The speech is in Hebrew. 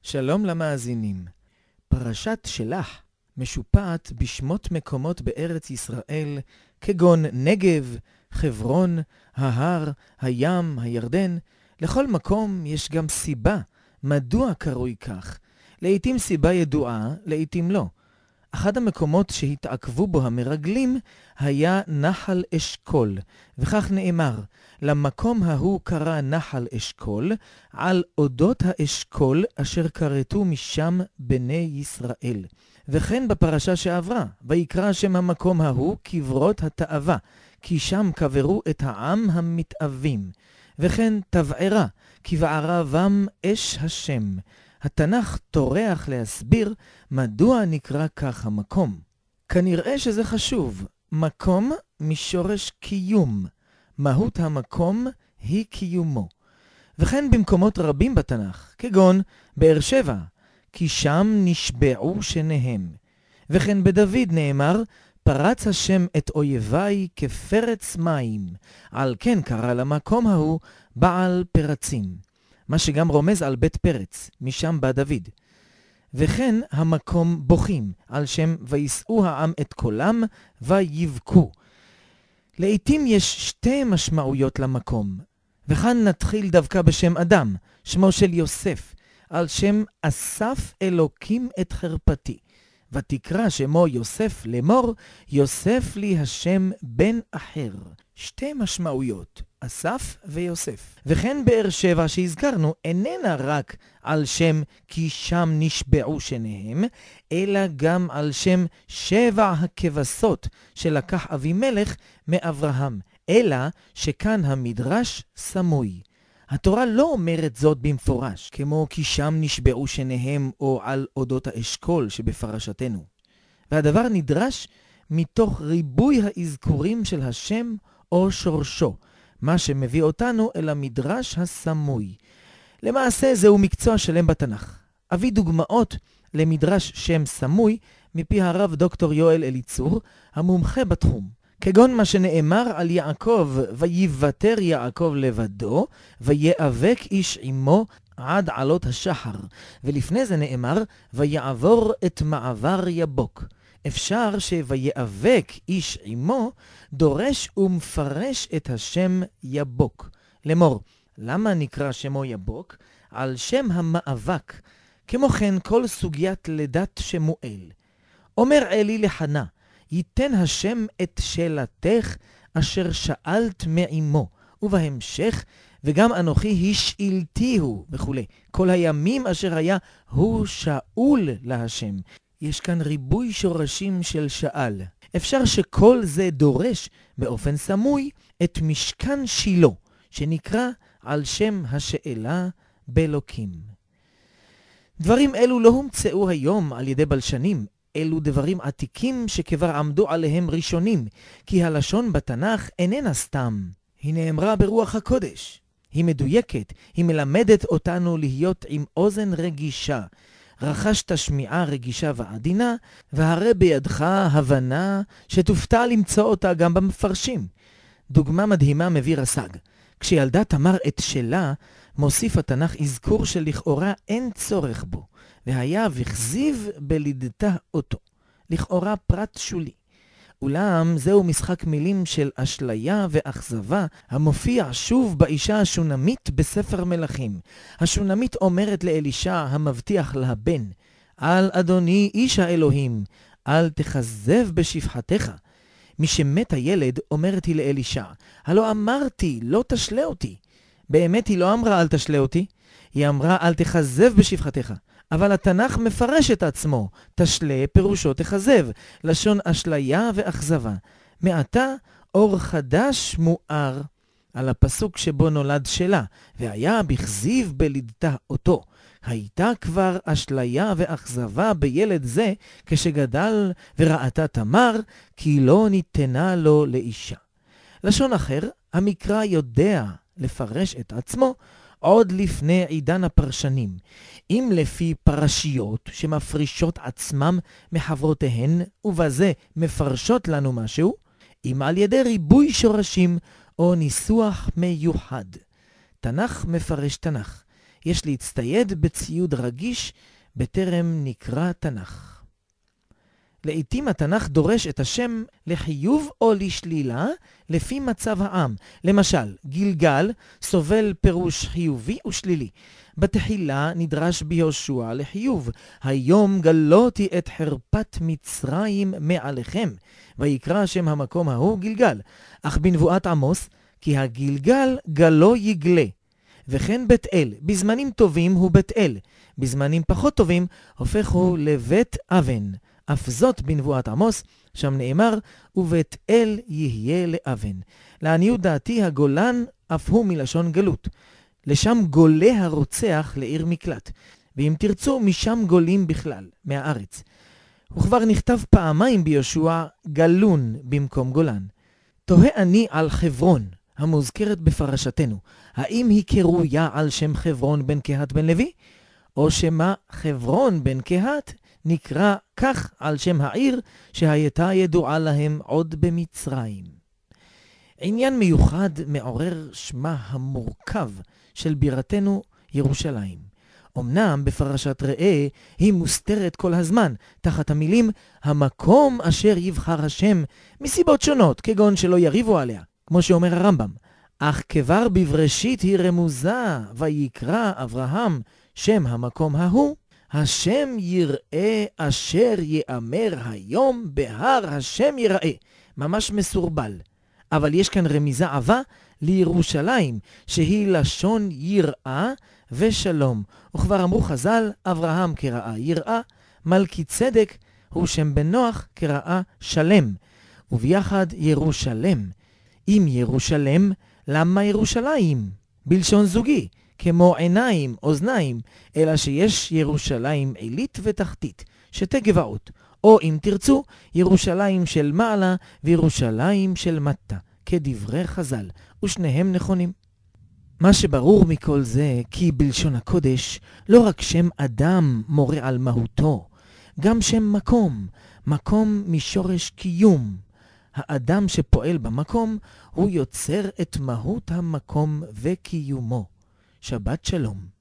שלום למאזינים. פרשת שלח משופעת בשמות מקומות בארץ ישראל, כגון נגב, חברון, ההר, הים, הירדן. לכל מקום יש גם סיבה מדוע קרוי כך. לעתים סיבה ידועה, לעתים לא. אחד המקומות שהתעכבו בו המרגלים היה נחל אשכול, וכך נאמר, למקום ההוא קרא נחל אשכול, על אודות האשכול אשר קרתו משם בני ישראל. וכן בפרשה שעברה, ויקרא שם המקום ההוא קברות התאווה, כי שם קברו את העם המתאווים. וכן תבערה, כי בערה בם אש השם. התנ"ך טורח להסביר מדוע נקרא כך המקום. כנראה שזה חשוב. מקום משורש קיום. מהות המקום היא קיומו. וכן במקומות רבים בתנ"ך, כגון באר שבע, כי שם נשבעו שניהם. וכן בדוד נאמר, פרץ השם את אויביי כפרץ מים. על כן קרא למקום ההוא בעל פרצים. מה שגם רומז על בית פרץ, משם בא דוד. וכן המקום בוכים, על שם וישאו העם את קולם ויבכו. לעתים יש שתי משמעויות למקום, וכאן נתחיל דווקא בשם אדם, שמו של יוסף, על שם אסף אלוקים את חרפתי. ותקרא שמו יוסף לאמור, יוסף לי השם בן אחר. שתי משמעויות, אסף ויוסף. וכן באר שבע שהזכרנו איננה רק על שם כי שם נשבעו שניהם, אלא גם על שם 7 הכבשות שלקח אבימלך מאברהם, אלא שכאן המדרש סמוי. התורה לא אומרת זאת במפורש, כמו כי שם נשבעו שניהם או על אודות האשכול שבפרשתנו. והדבר נדרש מתוך ריבוי האזכורים של השם או שורשו, מה שמביא אותנו אל המדרש הסמוי. למעשה זהו מקצוע שלם בתנ"ך. אביא דוגמאות למדרש שם סמוי מפי הרב דוקטור יואל אליצור, המומחה בתחום. כגון מה שנאמר על יעקב, ויוותר יעקב לבדו, ויאבק איש עמו עד עלות השחר. ולפני זה נאמר, ויעבור את מעבר יבוק. אפשר שויאבק איש עמו דורש ומפרש את השם יבוק. לאמור, למה נקרא שמו יבוק? על שם המאבק. כמו כן כל סוגיית לידת שמואל. אומר אלי לחנה, ייתן השם את שאלתך אשר שאלת מעמו, ובהמשך, וגם אנוכי השאלתיהו, וכו'. כל הימים אשר היה הוא שאול להשם. יש כאן ריבוי שורשים של שאל. אפשר שכל זה דורש באופן סמוי את משכן שילה, שנקרא על שם השאלה באלוקים. דברים אלו לא הומצאו היום על ידי בלשנים, אלו דברים עתיקים שכבר עמדו עליהם ראשונים, כי הלשון בתנ"ך איננה סתם. היא נאמרה ברוח הקודש. היא מדויקת, היא מלמדת אותנו להיות עם אוזן רגישה. רכשת שמיעה רגישה ועדינה, והרי בידך הבנה שתופתע למצוא אותה גם במפרשים. דוגמה מדהימה מביא רס"ג. כשילדה תמר את שלה, מוסיף התנ"ך אזכור שלכאורה אין צורך בו, והיה וכזיב בלידתה אותו. לכאורה פרט שולי. אולם זהו משחק מילים של אשליה ואכזבה, המופיע שוב באישה השונמית בספר מלכים. השונמית אומרת לאלישע המבטיח לה בן, אל אדוני איש האלוהים, אל תכזב בשפחתך. משמת הילד אומרת היא לאלישע, הלא אמרתי, לא תשלה אותי. באמת היא לא אמרה אל תשלה אותי, היא אמרה אל תכזב בשפחתך. אבל התנ"ך מפרש את עצמו, תשלה פירושו תכזב, לשון אשליה ואכזבה. מעתה אור חדש מואר על הפסוק שבו נולד שלה, והיה בכזיב בלידתה אותו. הייתה כבר אשליה ואכזבה בילד זה כשגדל וראתה תמר, כי לא ניתנה לו לאישה. לשון אחר, המקרא יודע לפרש את עצמו עוד לפני עידן הפרשנים. אם לפי פרשיות שמפרישות עצמם מחברותיהן ובזה מפרשות לנו משהו, אם על ידי ריבוי שורשים או ניסוח מיוחד. תנ"ך מפרש תנ"ך. יש להצטייד בציוד רגיש בטרם נקרא תנ"ך. לעתים התנ"ך דורש את השם לחיוב או לשלילה לפי מצב העם. למשל, גילגל סובל פירוש חיובי ושלילי. בתחילה נדרש ביהושע לחיוב, היום גלותי את חרפת מצרים מעליכם, ויקרא שם המקום ההוא גילגל. אך בנבואת עמוס, כי הגילגל גלו יגלה. וכן בית אל, בזמנים טובים הוא בית אל, בזמנים פחות טובים הופך הוא לבית אבן. אף זאת בנבואת עמוס, שם נאמר, ובית אל יהיה לאבן. לעניות דעתי הגולן אף הוא מלשון גלות. לשם גולה הרוצח לעיר מקלט. ואם תרצו, משם גולים בכלל, מהארץ. וכבר נכתב פעמיים ביהושע גלון במקום גולן. תוהה אני על חברון, המוזכרת בפרשתנו. האם היא קרויה על שם חברון בן קהת בן לוי? או שמה חברון בן קהת נקרא כך על שם העיר שהייתה ידועה להם עוד במצרים. עניין מיוחד מעורר שמה המורכב של בירתנו ירושלים. אמנם בפרשת ראה היא מוסתרת כל הזמן תחת המילים המקום אשר יבחר השם מסיבות שונות, כגון שלא יריבו עליה, כמו שאומר הרמב"ם. אך כבר בבראשית היא רמוזה, ויקרא אברהם שם המקום ההוא, השם יראה אשר יאמר היום בהר השם יראה. ממש מסורבל. אבל יש כאן רמיזה עבה לירושלים, שהיא לשון יראה ושלום. וכבר אמרו חז"ל, אברהם קראה יראה, מלכי צדק הוא שם בן נוח קראה שלם. וביחד ירושלם. אם ירושלם, למה ירושלים? בלשון זוגי, כמו עיניים, אוזניים, אלא שיש ירושלים עילית ותחתית, שתי גבעות, או אם תרצו, ירושלים של מעלה וירושלים של מטה, כדברי חז"ל, ושניהם נכונים. מה שברור מכל זה, כי בלשון הקודש, לא רק שם אדם מורה על מהותו, גם שם מקום, מקום משורש קיום. האדם שפועל במקום, הוא יוצר את מהות המקום וקיומו. שבת שלום.